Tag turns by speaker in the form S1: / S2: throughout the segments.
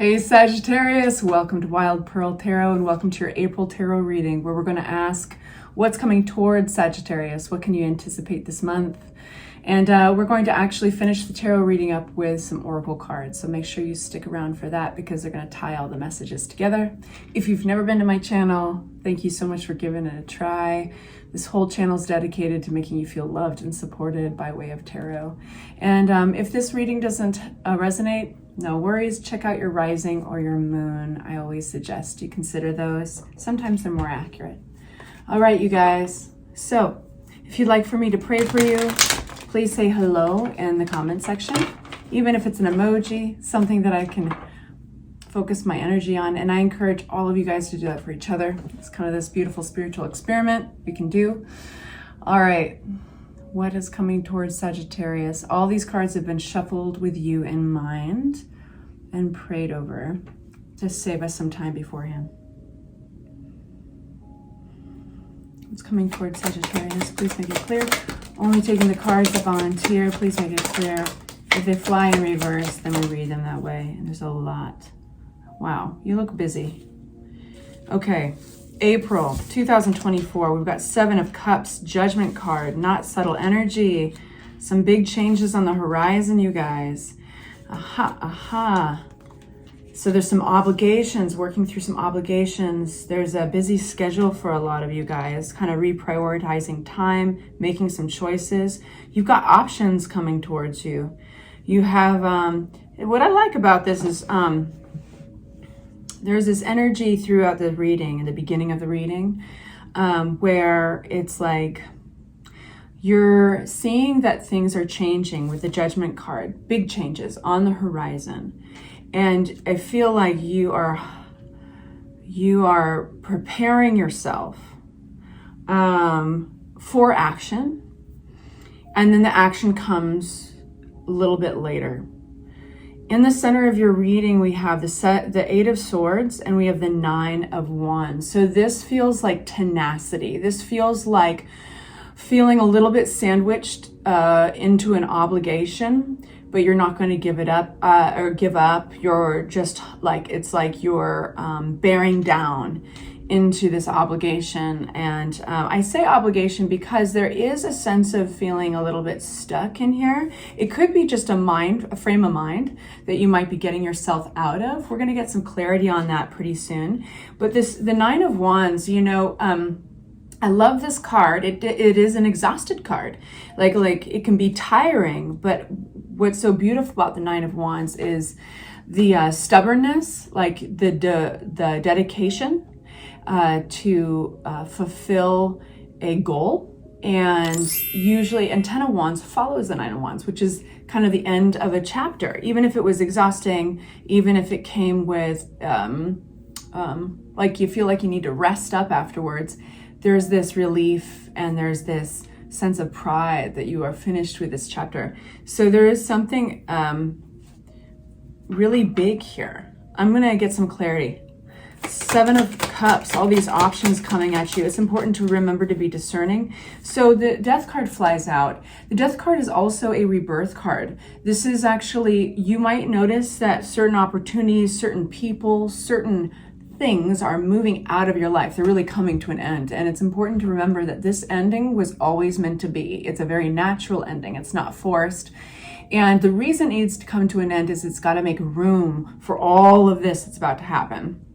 S1: Hey Sagittarius, welcome to Wild Pearl Tarot and welcome to your April Tarot reading where we're going to ask what's coming towards Sagittarius, what can you anticipate this month? And we're going to actually finish the tarot reading up with some oracle cards, so make sure you stick around for that because they're going to tie all the messages together. If you've never been to my channel, thank you so much for giving it a try. This whole channel is dedicated to making you feel loved and supported by way of tarot. And if this reading doesn't resonate, no worries, check out your rising or your moon. I always suggest you consider those. Sometimes they're more accurate. All right, you guys. So if you'd like for me to pray for you, please say hello in the comment section. Even if it's an emoji, something that I can focus my energy on. And I encourage all of you guys to do that for each other. It's kind of this beautiful spiritual experiment we can do. All right. What is coming towards Sagittarius? All these cards have been shuffled with you in mind and prayed over to save us some time beforehand. What's coming towards Sagittarius? Please make it clear. Only taking the cards that volunteer. Please make it clear. If they fly in reverse, then we read them that way. And there's a lot. Wow, you look busy. Okay. April 2024, we've got 7 of Cups, Judgment card, not subtle energy. Some big changes on the horizon, you guys. Aha. So there's some obligations, working through some obligations. There's a busy schedule for a lot of you guys, kind of reprioritizing time, making some choices. You've got options coming towards you. You have, what I like about this is, there's this energy throughout the reading, in the beginning of the reading, where it's like you're seeing that things are changing with the Judgment card, big changes on the horizon. And I feel like you are preparing yourself for action. And then the action comes a little bit later. In the center of your reading, we have the 8 of Swords and we have the 9 of Wands. So this feels like tenacity. This feels like feeling a little bit sandwiched into an obligation, but you're not going to give it up or give up. You're just like, it's like you're bearing down into this obligation. And I say obligation because there is a sense of feeling a little bit stuck in here. It could be just a frame of mind that you might be getting yourself out of. We're going to get some clarity on that pretty soon. But the 9 of Wands, you know, I love this card. It is an exhausted card. Like it can be tiring, but what's so beautiful about the 9 of Wands is the stubbornness, like the dedication to fulfill a goal. And usually, and 10 of Wands follows the 9 of Wands, which is kind of the end of a chapter. Even if it was exhausting, even if it came with, like you feel like you need to rest up afterwards, there's this relief and there's this sense of pride that you are finished with this chapter. So there is something really big here. I'm going to get some clarity. 7 of Cups, all these options coming at you. It's important to remember to be discerning. So the Death card flies out. The Death card is also a rebirth card. This is actually, you might notice that certain opportunities, certain people, certain things are moving out of your life. They're really coming to an end. And it's important to remember that this ending was always meant to be. It's a very natural ending. It's not forced. And the reason it needs to come to an end is it's got to make room for all of this that's about to happen.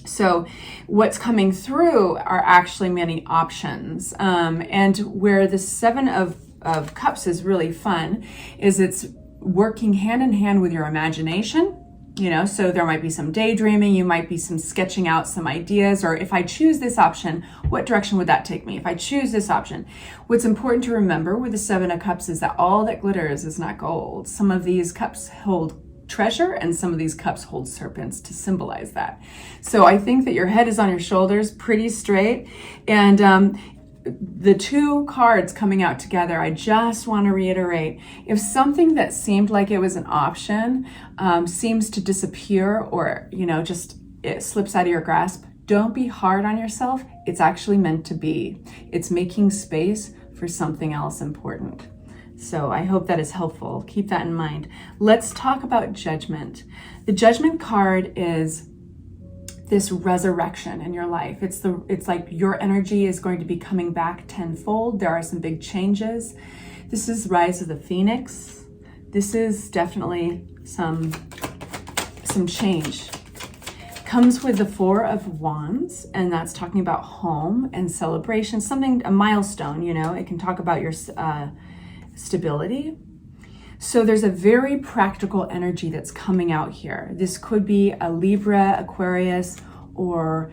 S1: So what's coming through are actually many options. And where the 7 of Cups is really fun is it's working hand in hand with your imagination. You know, so there might be some daydreaming, you might be some sketching out some ideas, or if I choose this option, what direction would that take me? If I choose this option, what's important to remember with the 7 of Cups is that all that glitters is not gold. Some of these cups hold treasure and some of these cups hold serpents to symbolize that. So I think that your head is on your shoulders pretty straight. And the 2 cards coming out together, I just want to reiterate, if something that seemed like it was an option seems to disappear or, you know, just it slips out of your grasp, don't be hard on yourself. It's actually meant to be. It's making space for something else important. So I hope that is helpful. Keep that in mind. Let's talk about Judgment. The Judgment card is this resurrection in your life. It's like your energy is going to be coming back tenfold. There are some big changes. This is Rise of the Phoenix. This is definitely some change. Comes with the Four of Wands, and that's talking about home and celebration, something, a milestone, you know. It can talk about your stability. So there's a very practical energy that's coming out here. This could be a Libra, Aquarius, or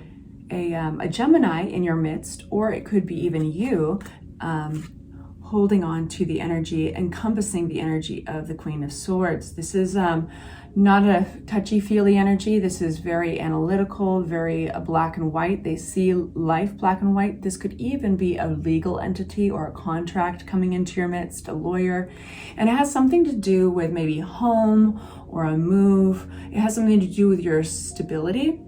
S1: a Gemini in your midst, or it could be even you holding on to the energy, encompassing the energy of the Queen of Swords. This is not a touchy-feely energy. This is very analytical, very black and white. They see life black and white. This could even be a legal entity or a contract coming into your midst, a lawyer. And it has something to do with maybe home or a move. It has something to do with your stability.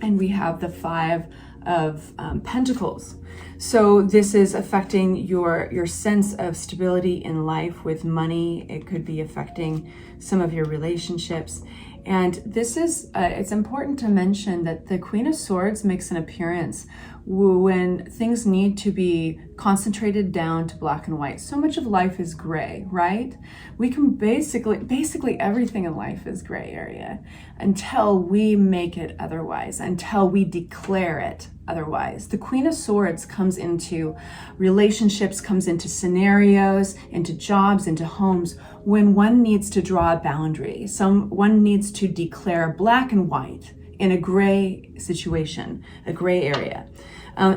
S1: And we have the Five of Pentacles. So this is affecting your sense of stability in life with money. It could be affecting some of your relationships. And this is, it's important to mention that the Queen of Swords makes an appearance when things need to be concentrated down to black and white. So much of life is gray, right? We can basically everything in life is gray area until we make it otherwise, until we declare it otherwise. The Queen of Swords comes into relationships, comes into scenarios, into jobs, into homes, when one needs to draw a boundary. One needs to declare black and white in a gray situation, a gray area.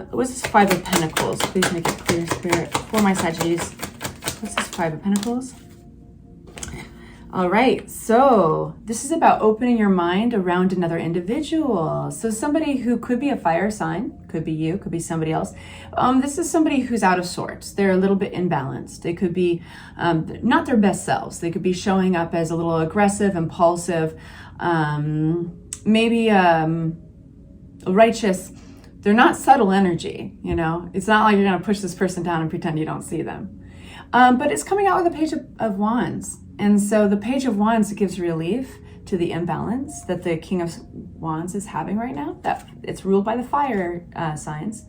S1: What's this Five of Pentacles? Please make it clear, Spirit, for my Sagittarius. What's this Five of Pentacles? All right, so this is about opening your mind around another individual. So somebody who could be a fire sign, could be you, could be somebody else. This is somebody who's out of sorts. They're a little bit imbalanced. They could be not their best selves. They could be showing up as a little aggressive, impulsive, maybe righteous. They're not subtle energy, you know. It's not like you're going to push this person down and pretend you don't see them. But it's coming out with a Page of Wands. And so the Page of Wands gives relief to the imbalance that the King of Wands is having right now. That it's ruled by the fire signs.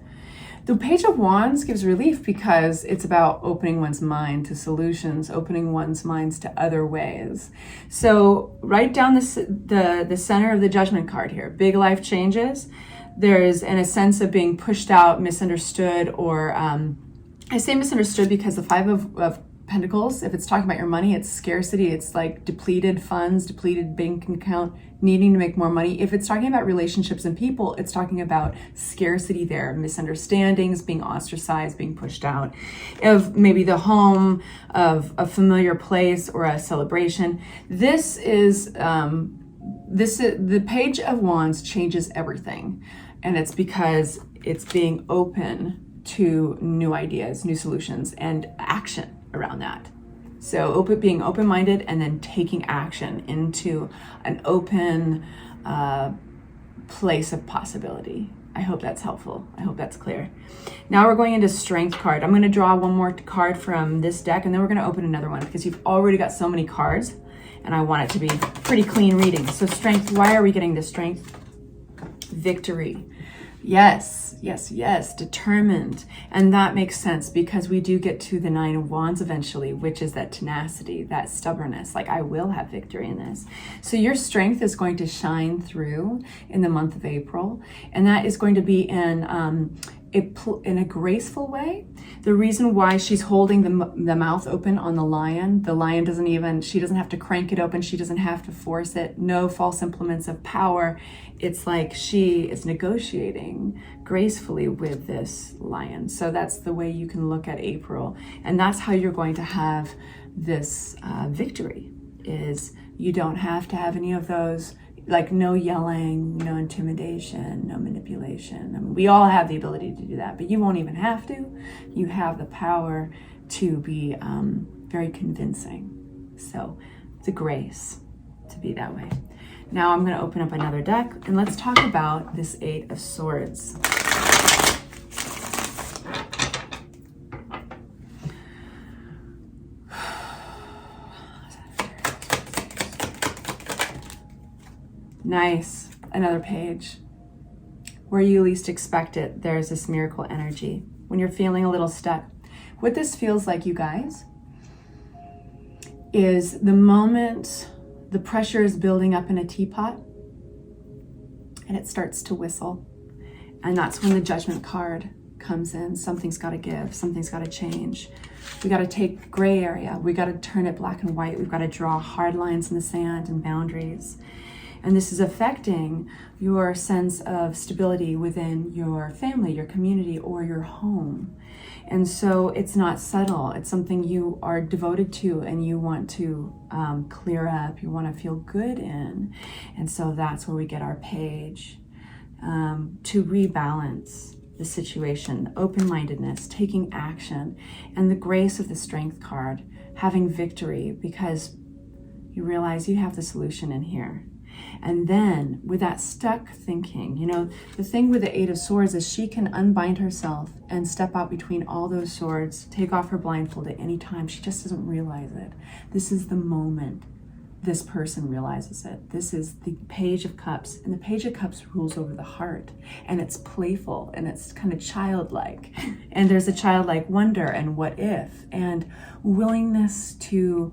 S1: The Page of Wands gives relief because it's about opening one's mind to solutions, opening one's minds to other ways. So right down the center of the Judgment card here, big life changes. There's in a sense of being pushed out, misunderstood, or I say misunderstood because the Five of Pentacles, if it's talking about your money, it's scarcity. It's like depleted funds, depleted bank account, needing to make more money. If it's talking about relationships and people, it's talking about scarcity there, misunderstandings, being ostracized, being pushed out of maybe the home, of a familiar place or a celebration. This is the Page of Wands changes everything. And it's because it's being open to new ideas, new solutions, and action around that. So being open-minded and then taking action into an open place of possibility. I hope that's helpful. I hope that's clear. Now we're going into Strength card. I'm going to draw one more card from this deck, and then we're going to open another one because you've already got so many cards, and I want it to be pretty clean reading. So Strength, why are we getting this Strength? Victory. Yes, yes, yes, determined. And that makes sense because we do get to the Nine of Wands eventually, which is that tenacity, that stubbornness, like I will have victory in this. So your strength is going to shine through in the month of April, and that is going to be in a graceful way. The reason why she's holding the mouth open on the lion she doesn't have to crank it open. She doesn't have to force it. No false implements of power. It's like she is negotiating gracefully with this lion. So that's the way you can look at April. And that's how you're going to have this victory, is you don't have to have any of those, like no yelling, no intimidation, no manipulation. I mean, we all have the ability to do that, but you won't even have to. You have the power to be very convincing. So it's a grace to be that way. Now I'm going to open up another deck and let's talk about this Eight of Swords. Nice. Another page. Where you least expect it, there's this miracle energy. When you're feeling a little stuck. What this feels like, you guys, is the moment the pressure is building up in a teapot and it starts to whistle. And that's when the Judgment card comes in. Something's got to give. Something's got to change. We got to take gray area. We got to turn it black and white. We've got to draw hard lines in the sand and boundaries. And this is affecting your sense of stability within your family, your community, or your home. And so it's not subtle. It's something you are devoted to and you want to clear up. You want to feel good in. And so that's where we get our page to rebalance the situation, open-mindedness, taking action, and the grace of the Strength card, having victory because you realize you have the solution in here. And then with that stuck thinking, you know, the thing with the Eight of Swords is she can unbind herself and step out between all those swords, take off her blindfold at any time. She just doesn't realize it. This is the moment this person realizes it. This is the Page of Cups, and the Page of Cups rules over the heart, and it's playful and it's kind of childlike, and there's a childlike wonder and what if and willingness to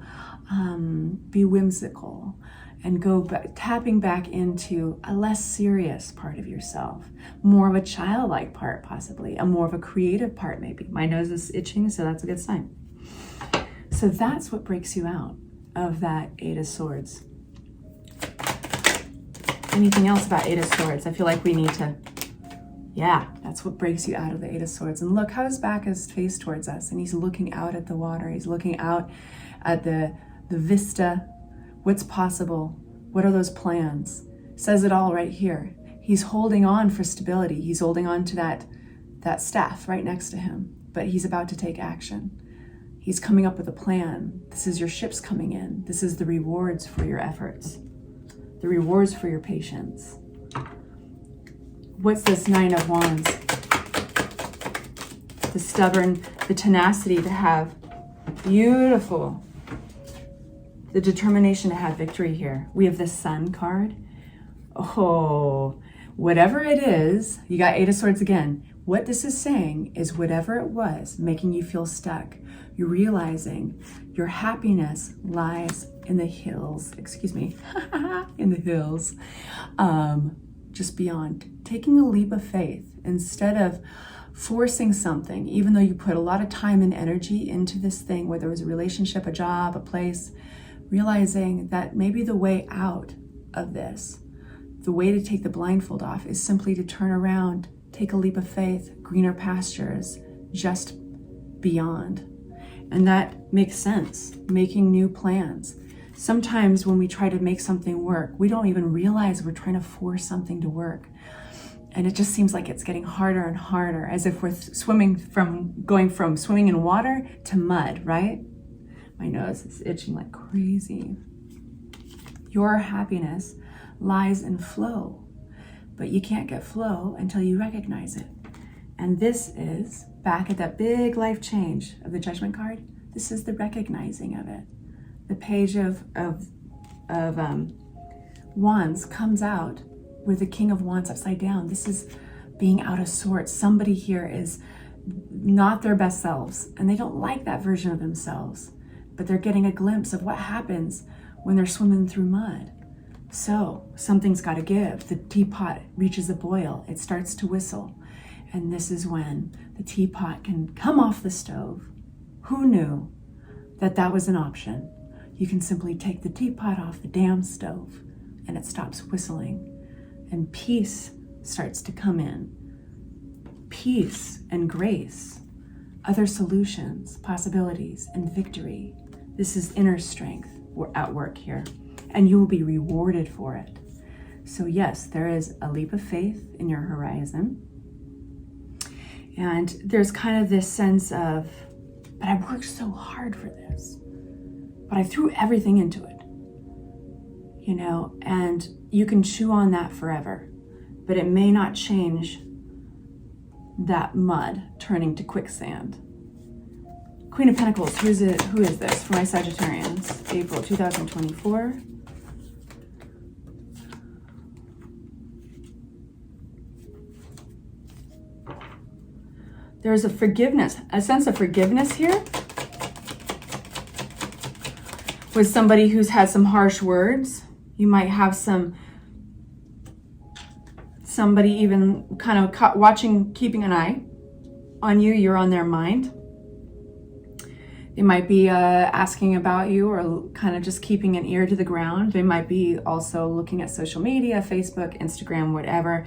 S1: be whimsical and go back, tapping back into a less serious part of yourself, more of a childlike part, possibly a more of a creative part. Maybe my nose is itching, so that's a good sign. So that's what breaks you out of that Eight of Swords. Anything else about Eight of Swords? I feel like we need to, yeah, that's what breaks you out of the Eight of Swords. And look how his back is faced towards us, and he's looking out at the water. He's looking out at the vista. What's possible? What are those plans? Says it all right here. He's holding on for stability. He's holding on to that staff right next to him, but he's about to take action. He's coming up with a plan. This is your ships coming in. This is the rewards for your efforts, the rewards for your patience. What's this Nine of Wands? The stubborn, the tenacity to have beautiful, the determination to have victory here. We have the Sun card. Oh, whatever it is, you got Eight of Swords again. What this is saying is whatever it was making you feel stuck, you're realizing your happiness lies in the hills, in the hills, just beyond. Taking a leap of faith instead of forcing something, even though you put a lot of time and energy into this thing, whether it was a relationship, a job, a place, realizing that maybe the way out of this, the way to take the blindfold off is simply to turn around, take a leap of faith, greener pastures, just beyond. And that makes sense, making new plans. Sometimes when we try to make something work, we don't even realize we're trying to force something to work. And it just seems like it's getting harder and harder, as if we're going from swimming in water to mud, right? My nose is itching like crazy. Your happiness lies in flow, but you can't get flow until you recognize it. And this is back at that big life change of the Judgment card. This is the recognizing of it. The Page of Wands comes out with the King of Wands upside down. This is being out of sorts. Somebody here is not their best selves, and they don't like that version of themselves, but they're getting a glimpse of what happens when they're swimming through mud. So something's got to give. The teapot reaches a boil. It starts to whistle. And this is when the teapot can come off the stove. Who knew that that was an option? You can simply take the teapot off the damn stove and it stops whistling. And peace starts to come in. Peace and grace, other solutions, possibilities, and victory. This is inner strength at work here, and you will be rewarded for it. So yes, there is a leap of faith in your horizon. And there's kind of this sense of, but I worked so hard for this, but I threw everything into it, you know, and you can chew on that forever, but it may not change that mud turning to quicksand. Queen of Pentacles, who is this for my Sagittarians? April 2024. there's a forgiveness, a sense of forgiveness here with somebody who's had some harsh words. You might have somebody even kind of watching, keeping an eye on you. You're on their mind. They might be asking about you, or kind of just keeping an ear to the ground. They might be also looking at social media, Facebook, Instagram, whatever.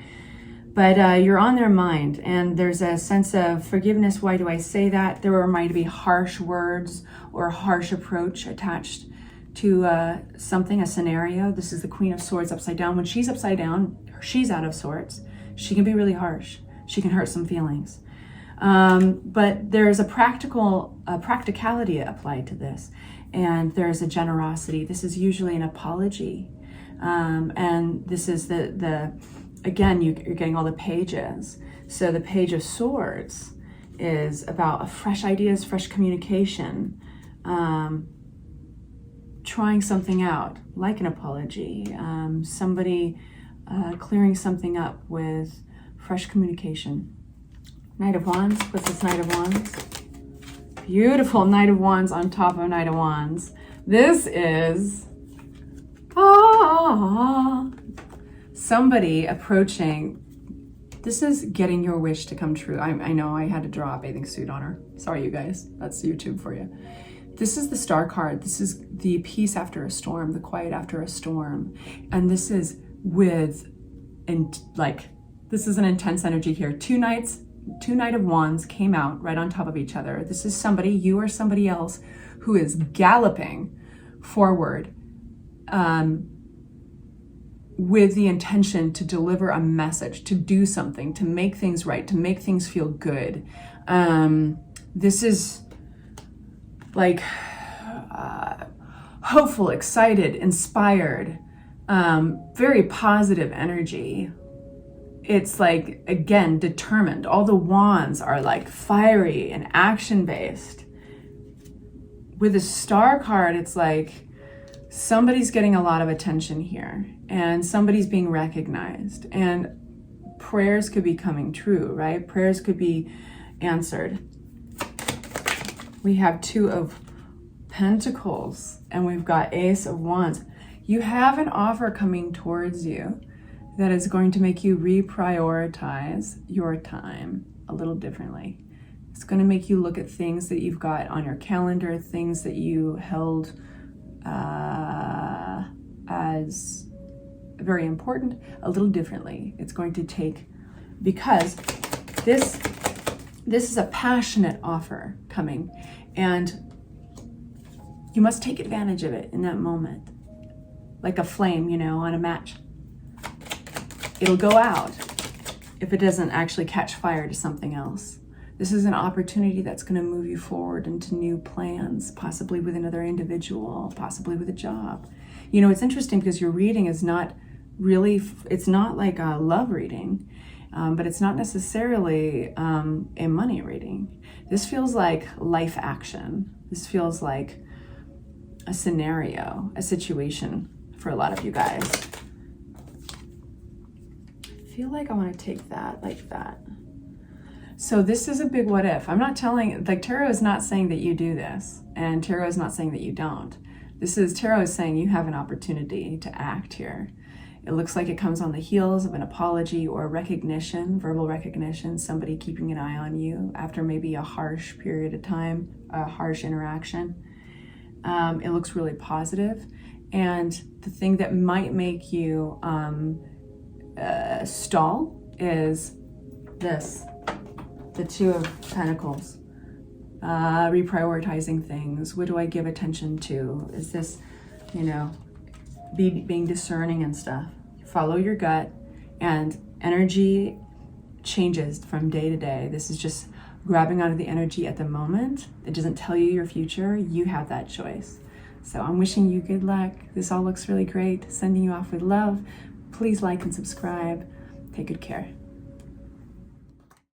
S1: But you're on their mind, and there's a sense of forgiveness. Why do I say that? There might be harsh words or a harsh approach attached to something, a scenario. This is the Queen of Swords upside down. When she's upside down, she's out of sorts. She can be really harsh. She can hurt some feelings. But there's a practicality applied to this, and there's a generosity. This is usually an apology, and this is again, you're getting all the pages. So the Page of Swords is about fresh ideas, fresh communication, trying something out, like an apology, somebody clearing something up with fresh communication. Knight of Wands. What's this Knight of Wands? Beautiful Knight of Wands on top of Knight of Wands. This is somebody approaching. This is getting your wish to come true. I know I had to draw a bathing suit on her. Sorry, you guys. That's YouTube for you. This is the Star card. This is the peace after a storm, the quiet after a storm. And this is this is an intense energy here. Two Knight of Wands came out right on top of each other. This is somebody, you or somebody else, who is galloping forward with the intention to deliver a message, to do something, to make things right, to make things feel good. This is like hopeful, excited, inspired, very positive energy. It's like, again, determined. All the wands are like fiery and action-based. With the Star card, it's like somebody's getting a lot of attention here, and somebody's being recognized, and prayers could be coming true, right? Prayers could be answered. We have Two of Pentacles, and we've got Ace of Wands. You have an offer coming towards you that is going to make you reprioritize your time a little differently. It's going to make you look at things that you've got on your calendar, things that you held as very important, a little differently. It's going to take, because this is a passionate offer coming, and you must take advantage of it in that moment. Like a flame, on a match. It'll go out if it doesn't actually catch fire to something else. This is an opportunity that's going to move you forward into new plans, possibly with another individual, possibly with a job. It's interesting because your reading is not really, it's not like a love reading, but it's not necessarily a money reading. This feels like life action. This feels like a scenario, a situation for a lot of you guys. I feel like I want to take that like that. So this is a big what if. I'm not telling, tarot is not saying that you do this, and tarot is not saying that you don't. Tarot is saying you have an opportunity to act here. It looks like it comes on the heels of an apology or recognition, verbal recognition, somebody keeping an eye on you after maybe a harsh period of time, a harsh interaction. It looks really positive. And the thing that might make you stall is this, the Two of Pentacles. Reprioritizing things. What do I give attention to? Is this, being discerning and stuff. Follow your gut, and energy changes from day to day. This is just grabbing onto the energy at the moment. It doesn't tell you your future. You have that choice. So I'm wishing you good luck. This all looks really great. Sending you off with love. Please like and subscribe. Take good care.